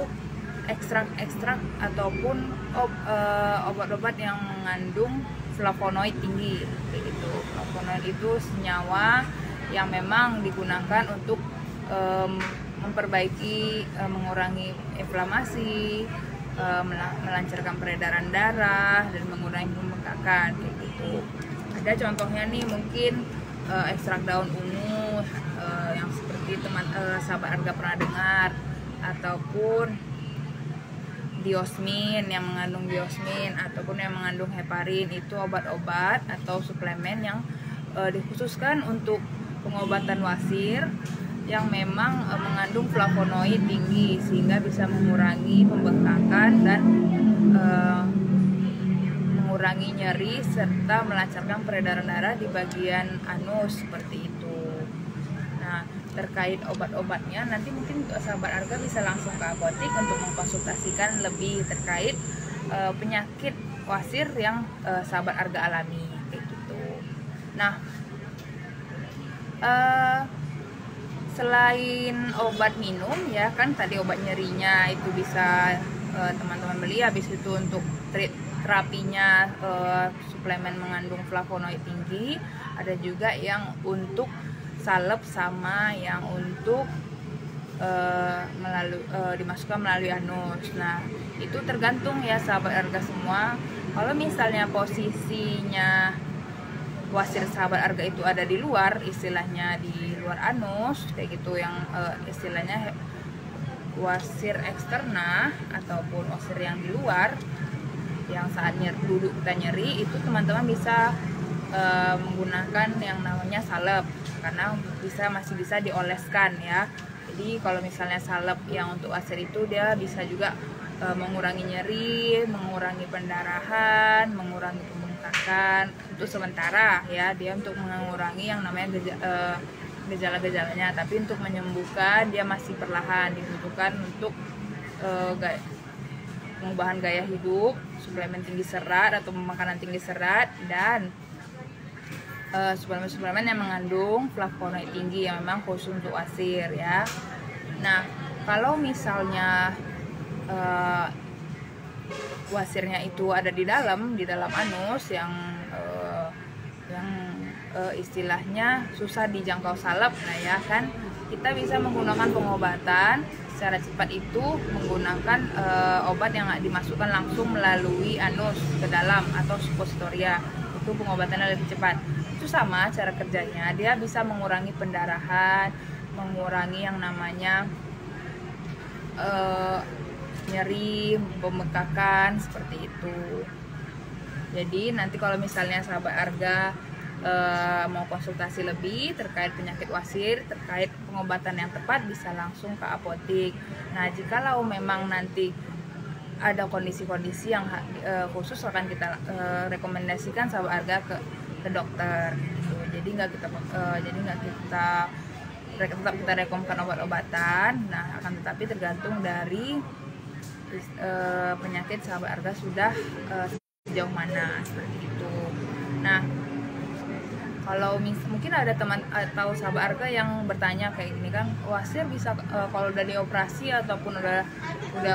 ekstrak-ekstrak ataupun obat-obat yang mengandung flavonoid tinggi kayak gitu. Flavonoid itu senyawa yang memang digunakan untuk memperbaiki, mengurangi inflamasi, melancarkan peredaran darah dan mengurangi pembengkakan kayak gitu. Ada contohnya nih mungkin ekstrak daun ungu yang seperti sahabat Arga pernah dengar, ataupun diosmin yang mengandung diosmin, ataupun yang mengandung heparin. Itu obat-obat atau suplemen yang dikhususkan untuk pengobatan wasir yang memang mengandung flavonoid tinggi sehingga bisa mengurangi pembengkakan dan mengurangi nyeri serta melancarkan peredaran darah di bagian anus seperti itu. Nah, terkait obat-obatnya nanti mungkin sahabat Arga bisa langsung ke apotik untuk mengkonsultasikan lebih terkait penyakit wasir yang sahabat Arga alami kayak gitu. Nah, selain obat minum ya kan, tadi obat nyerinya itu bisa teman-teman beli, habis itu untuk terapinya suplemen mengandung flavonoid tinggi, ada juga yang untuk salep sama yang untuk dimasukkan melalui anus. Nah, itu tergantung ya sahabat Arga semua. Kalau misalnya posisinya wasir sahabat Arga itu ada di luar, istilahnya di luar anus kayak gitu, yang istilahnya wasir eksterna ataupun wasir yang di luar, yang saat duduk kita nyeri, itu teman-teman bisa menggunakan yang namanya salep, karena masih bisa dioleskan ya. Jadi kalau misalnya salep yang untuk wasir itu dia bisa juga mengurangi nyeri, mengurangi pendarahan, mengurangi pembengkakan untuk sementara ya, dia untuk mengurangi yang namanya gejala-gejalanya, tapi untuk menyembuhkan dia masih perlahan, dibutuhkan untuk pengubahan gaya hidup, suplemen tinggi serat atau makanan tinggi serat, dan suplemen-suplemen yang mengandung flavonoid tinggi yang memang khusus untuk wasir ya. Nah, kalau misalnya wasirnya itu ada di dalam anus yang istilahnya susah dijangkau salep, nah ya kan, kita bisa menggunakan pengobatan secara cepat itu menggunakan obat yang dimasukkan langsung melalui anus ke dalam atau suppositoria. Itu pengobatannya lebih cepat. Itu sama cara kerjanya, dia bisa mengurangi pendarahan, mengurangi yang namanya nyeri, pembengkakan seperti itu. Jadi nanti kalau misalnya sahabat Arga mau konsultasi lebih terkait penyakit wasir, terkait pengobatan yang tepat, bisa langsung ke apotik. Nah, jikalau memang nanti ada kondisi-kondisi yang khusus, akan kita rekomendasikan sahabat Arga ke dokter gitu. Jadi nggak kita tetap kita rekomkan obat-obatan. Nah, akan tetapi tergantung dari penyakit sahabat Arga sudah sejauh mana seperti itu. Nah, kalau mungkin ada teman atau sahabat Arga yang bertanya kayak gini kan, wasir bisa kalau udah dioperasi ataupun udah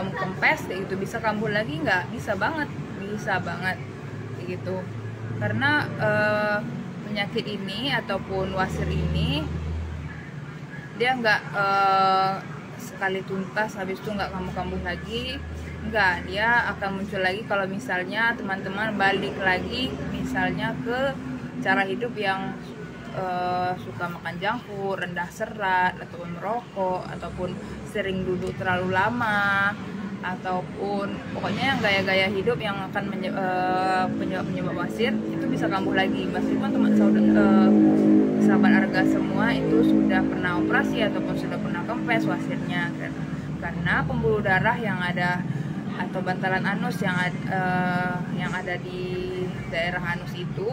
mau kempes itu bisa kambuh lagi nggak? Bisa banget kayak gitu. Karena penyakit ini ataupun wasir ini dia nggak sekali tuntas habis itu nggak kambuh-kambuh lagi, enggak, dia akan muncul lagi kalau misalnya teman-teman balik lagi misalnya ke cara hidup yang suka makan junk food, rendah serat, ataupun merokok, ataupun sering duduk terlalu lama, ataupun pokoknya yang gaya-gaya hidup yang akan penyebab wasir itu bisa kambuh lagi. Meskipun sahabat Arga semua itu sudah pernah operasi ataupun sudah pernah kempes wasirnya, karena pembuluh darah yang ada atau bantalan anus yang ada di daerah anus itu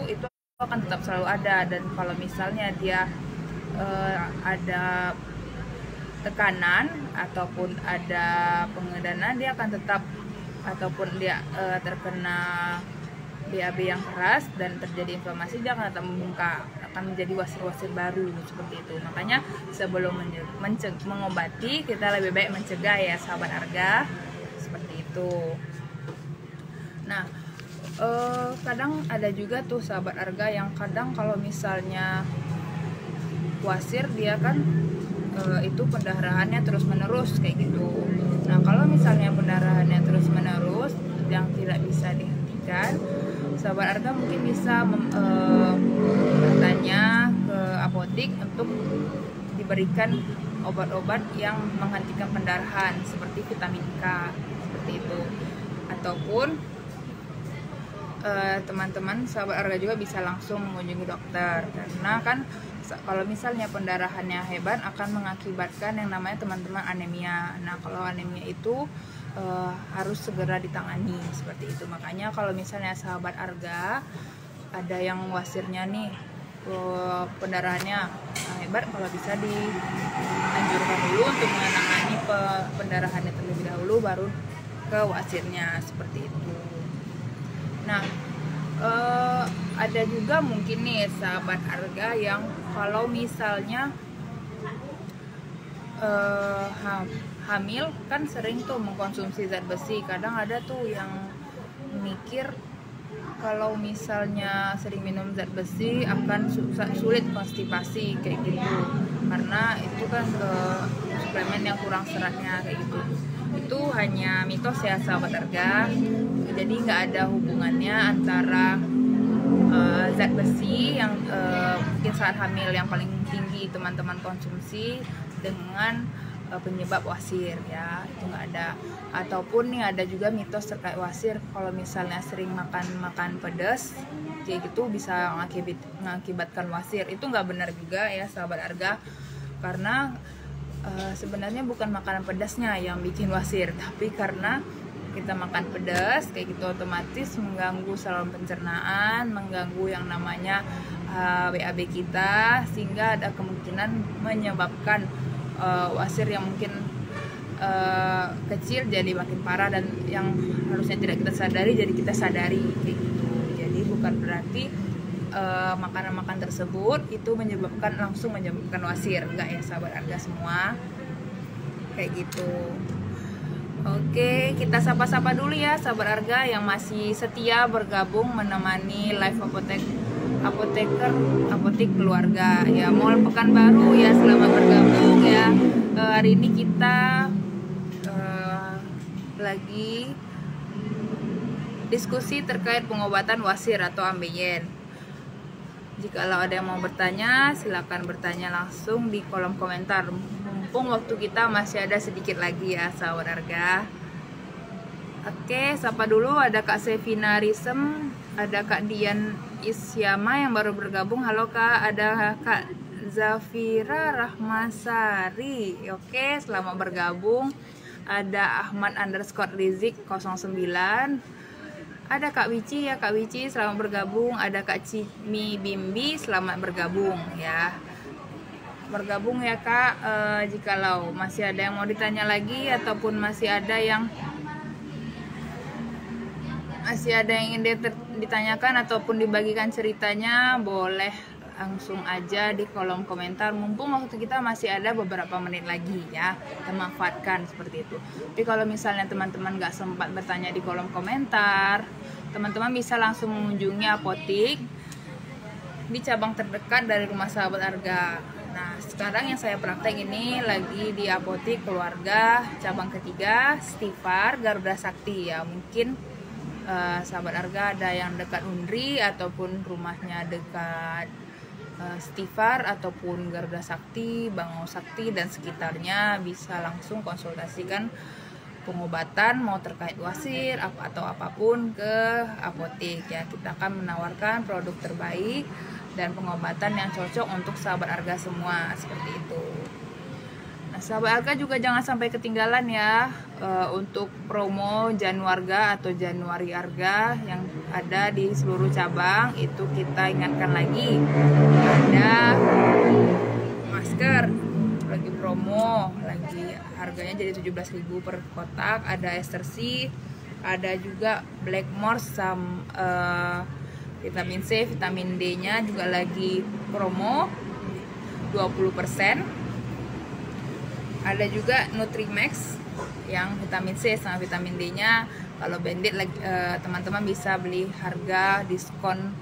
akan tetap selalu ada. Dan kalau misalnya dia ada tekanan ataupun ada pengedanan, dia akan tetap, ataupun dia terkena BAB yang keras dan terjadi inflamasi, dia akan tetap membengkak. akan menjadi wasir-wasir baru seperti itu. Makanya sebelum mengobati, kita lebih baik mencegah ya sahabat Arga, seperti itu. Nah, kadang ada juga tuh sahabat Arga yang kadang kalau misalnya wasir dia kan itu pendarahannya terus menerus kayak gitu. Nah, kalau misalnya pendarahannya terus menerus yang tidak bisa dihentikan, sahabat Arga mungkin bisa bertanya ke apotik untuk diberikan obat-obat yang menghentikan pendarahan seperti vitamin K seperti itu. Ataupun teman-teman sahabat Arga juga bisa langsung mengunjungi dokter, karena kan kalau misalnya pendarahannya hebat akan mengakibatkan yang namanya teman-teman anemia. Nah, kalau anemia itu harus segera ditangani seperti itu. Makanya kalau misalnya sahabat Arga ada yang wasirnya nih pendarahannya hebat, kalau bisa dianjurkan dulu untuk menangani pendarahannya terlebih dahulu, baru ke wasirnya seperti itu. Nah, ada juga mungkin nih sahabat Arga yang kalau misalnya hamil kan sering tuh mengkonsumsi zat besi. Kadang ada tuh yang mikir kalau misalnya sering minum zat besi akan sulit konstipasi kayak gitu, karena itu kan suplemen yang kurang seratnya kayak gitu. Itu hanya mitos ya sahabat Arga. Jadi nggak ada hubungannya antara zat besi yang mungkin saat hamil yang paling tinggi teman-teman konsumsi dengan penyebab wasir ya, itu nggak ada. Ataupun nih ada juga mitos terkait wasir, kalau misalnya sering makan pedas kayak gitu bisa mengakibatkan wasir. Itu nggak benar juga ya sahabat Arga, karena sebenarnya bukan makanan pedasnya yang bikin wasir, tapi karena kita makan pedas kayak gitu otomatis mengganggu saluran pencernaan, mengganggu yang namanya WAB kita, sehingga ada kemungkinan menyebabkan wasir yang mungkin kecil jadi makin parah, dan yang harusnya tidak kita sadari jadi kita sadari kayak gitu. Jadi bukan berarti makanan-makanan tersebut itu langsung menyebabkan wasir, enggak ya sahabat Arga semua kayak gitu. Oke, kita sapa-sapa dulu ya sahabat Arga yang masih setia bergabung menemani live apotek keluarga ya. Mall Pekanbaru ya, selamat bergabung ya. Hari ini kita lagi diskusi terkait pengobatan wasir atau ambeien. Jikalau ada yang mau bertanya, silakan bertanya langsung di kolom komentar. Mumpung waktu kita masih ada sedikit lagi ya sahabat Arga. Oke, sapa dulu, ada Kak Sevina Risem, ada Kak Dian Isyama yang baru bergabung. Halo Kak, ada Kak Zafira Rahmasari. Oke, selamat bergabung. Ada Ahmad_Rizik 09. Ada Kak Wici ya, Kak Wici selamat bergabung. Ada Kak Cimi Bimbi, selamat bergabung ya. Bergabung ya Kak. Jikalau masih ada yang mau ditanya lagi ataupun masih ada yang ingin ditanyakan ataupun dibagikan ceritanya, boleh langsung aja di kolom komentar. Mumpung waktu kita masih ada beberapa menit lagi ya, kita manfaatkan seperti itu. Tapi kalau misalnya teman-teman gak sempat bertanya di kolom komentar, teman-teman bisa langsung mengunjungi apotik di cabang terdekat dari rumah sahabat Arga. Nah, sekarang yang saya praktek ini lagi di apotik keluarga cabang ketiga Stifar Garuda Sakti ya. Mungkin sahabat Arga ada yang dekat Undri ataupun rumahnya dekat Stifar ataupun Garuda Sakti, Bango Sakti dan sekitarnya, bisa langsung konsultasikan pengobatan mau terkait wasir atau apapun ke apotik ya. Kita akan menawarkan produk terbaik dan pengobatan yang cocok untuk sahabat Arga semua seperti itu. Nah, sahabat Arga juga jangan sampai ketinggalan ya untuk promo Januarga atau Januari Arga yang ada di seluruh cabang. Itu kita ingatkan lagi, ada masker lagi promo, lagi harganya jadi 17.000 per kotak. Ada Estercy, ada juga Blackmore Vitamin C, vitamin D-nya juga lagi promo 20%. Ada juga Nutrimax yang vitamin C sama vitamin D-nya. Kalau bandit teman-teman bisa beli harga diskon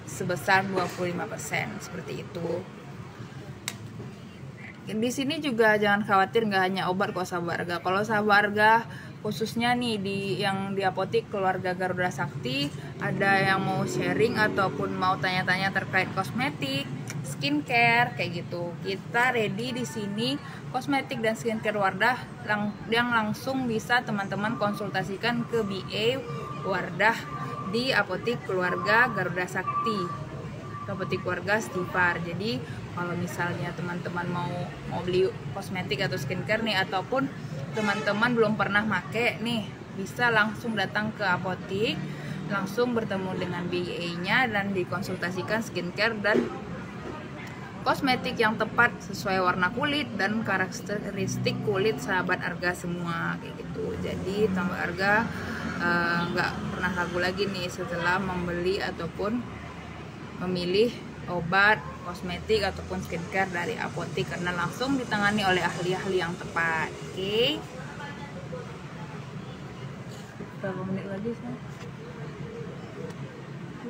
sebesar 25%, seperti itu. Di sini juga jangan khawatir, nggak hanya obat kok sahabat harga. Kalau sahabat harga khususnya nih yang di apotik keluarga Garuda Sakti, ada yang mau sharing ataupun mau tanya-tanya terkait kosmetik, skincare kayak gitu, kita ready di sini. Kosmetik dan skincare Wardah yang langsung bisa teman-teman konsultasikan ke BA Wardah di apotik keluarga Garuda Sakti, apotik keluarga Stifar. Jadi kalau misalnya teman-teman mau beli kosmetik atau skincare nih, ataupun teman-teman belum pernah make nih, bisa langsung datang ke apotik, langsung bertemu dengan BA-nya dan dikonsultasikan skincare dan kosmetik yang tepat sesuai warna kulit dan karakteristik kulit sahabat harga semua kayak gitu. Jadi sahabat harga nggak pernah ragu lagi nih setelah membeli ataupun memilih obat, kosmetik ataupun skincare dari apotik, karena langsung ditangani oleh ahli-ahli yang tepat. Oke. Berapa menit lagi sih?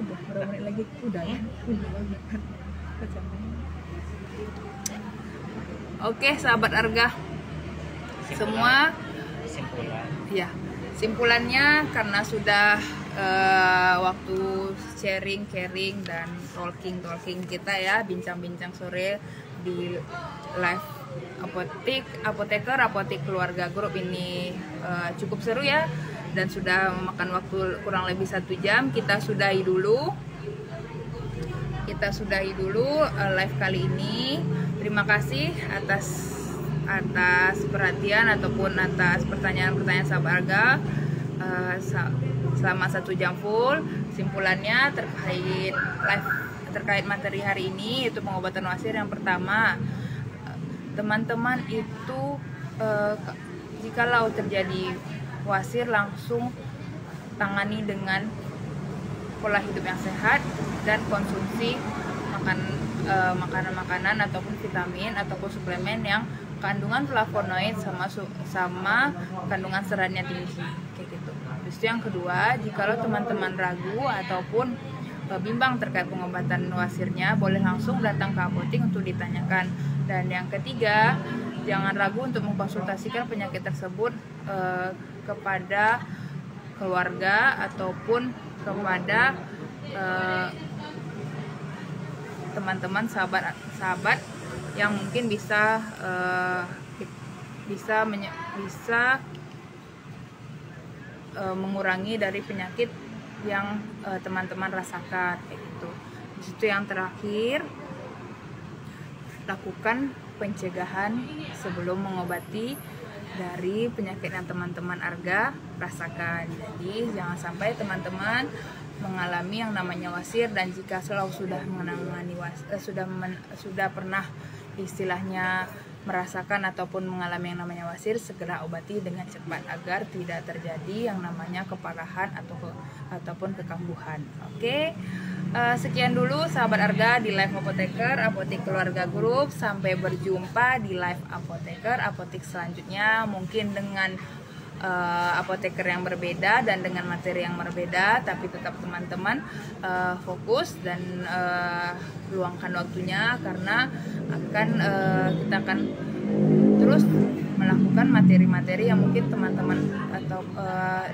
Udah, berapa menit lagi? Udah ya? Oke, sahabat harga semua. Ya, simpulannya karena sudah waktu sharing dan talking kita ya, bincang-bincang sore di live apotik keluarga grup ini cukup seru ya, dan sudah memakan waktu kurang lebih 1 jam. Kita sudahi dulu live kali ini. Terima kasih atas perhatian ataupun atas pertanyaan-pertanyaan sahabat harga selama 1 jam full. Simpulannya terkait materi hari ini, yaitu pengobatan wasir. Yang pertama, teman-teman itu jikalau terjadi wasir, langsung tangani dengan pola hidup yang sehat dan konsumsi makanan-makanan ataupun vitamin ataupun suplemen yang kandungan flavonoid sama kandungan seratnya tinggi kayak gitu. Terus yang kedua, jikalau teman-teman ragu ataupun bimbang terkait pengobatan wasirnya, boleh langsung datang ke apotik untuk ditanyakan. Dan yang ketiga, jangan ragu untuk mengkonsultasikan penyakit tersebut kepada keluarga ataupun kepada teman-teman sahabat yang mungkin bisa mengurangi dari penyakit yang teman-teman rasakan kayak gitu. Di situ yang terakhir, lakukan pencegahan sebelum mengobati dari penyakit yang teman-teman harga rasakan. Jadi jangan sampai teman-teman mengalami yang namanya wasir, dan jika selalu sudah menangani sudah pernah istilahnya merasakan ataupun mengalami yang namanya wasir, segera obati dengan cepat agar tidak terjadi yang namanya keparahan ataupun kekambuhan. Oke. Sekian dulu sahabat harga di live apotik keluarga grup. Sampai berjumpa di live apotik selanjutnya, mungkin dengan apoteker yang berbeda dan dengan materi yang berbeda, tapi tetap teman-teman fokus dan luangkan waktunya, karena kita akan terus melakukan materi-materi yang mungkin teman-teman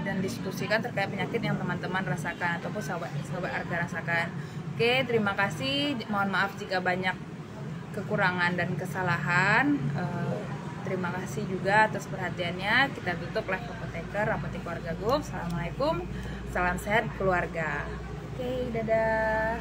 dan diskusikan terkait penyakit yang teman-teman rasakan ataupun sahabat harga rasakan. Oke, terima kasih. Mohon maaf jika banyak kekurangan dan kesalahan. Terima kasih juga atas perhatiannya. Kita tutup live apotik keluarga grup. Assalamualaikum, salam sehat keluarga. Oke, dadah.